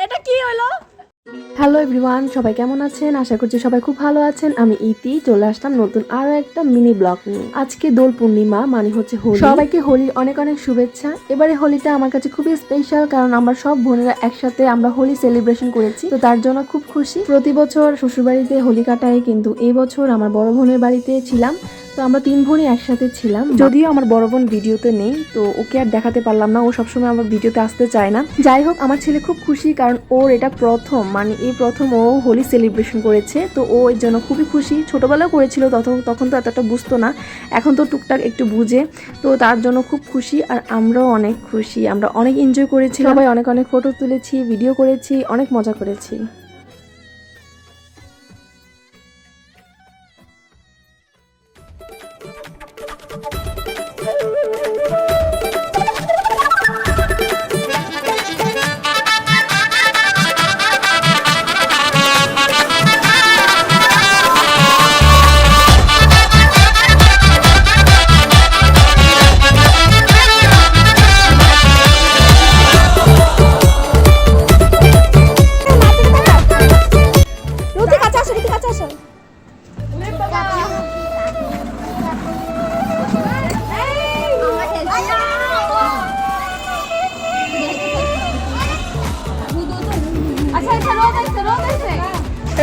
এটা কি হলো? হ্যালো এভরিওয়ান, সবাই কেমন আছেন? আশা করছি সবাই খুব ভালো আছেন। আমি ইতি চলে আসলাম নতুন আরো একটা মিনি ব্লগ নিয়ে। আজকে দোল পূর্ণিমা, মানে হচ্ছে হোলি। সবাইকে হোলির অনেক অনেক শুভেচ্ছা। এবারে হোলিটা আমার কাছে খুবই স্পেশাল, কারণ আমরা সব বোনেরা একসাথে আমরা হোলি সেলিব্রেশন করেছি, তো তার জন্য খুব খুশি। প্রতি বছর শ্বশুরবাড়িতে হোলি কাটাই, কিন্তু এই বছর আমার বড় বোনের বাড়িতে ছিলাম, তো আমরা 3 বোনই একসাথে ছিলাম। যদিও আমার বড় বোন ভিডিওতে নেই, তো ওকে আর দেখাতে পারলাম না, ও সবসময় আমার ভিডিওতে আসতে চায় না। যাই হোক, আমার ছেলে খুব খুশি, কারণ ওর এটা প্রথম, মানে এই প্রথম ও হোলি সেলিব্রেশন করেছে, তো ও এর জন্য খুবই খুশি। ছোটবেলাও করেছিল, তখন তো এতটা বুঝতো না, এখন তো টুকটাক একটু বুঝে, তো তার জন্য খুব খুশি। আর আমরাও অনেক খুশি, আমরা অনেক এনজয় করেছি, সবাই অনেক অনেক ফটো তুলেছি, ভিডিও করেছি, অনেক মজা করেছি।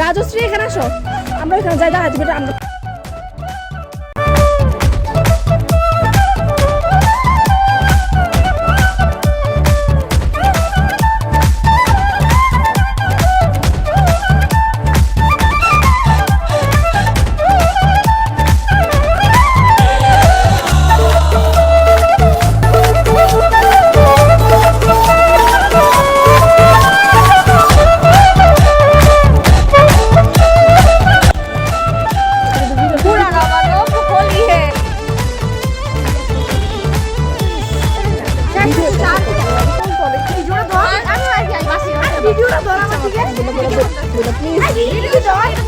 রাজশ্রী এখানে আসো, আমরা এখানে যাই, দাঁড়াতে বেটা আমরা। ভিডিওটা ধরা আমার দিকে, প্লিজ।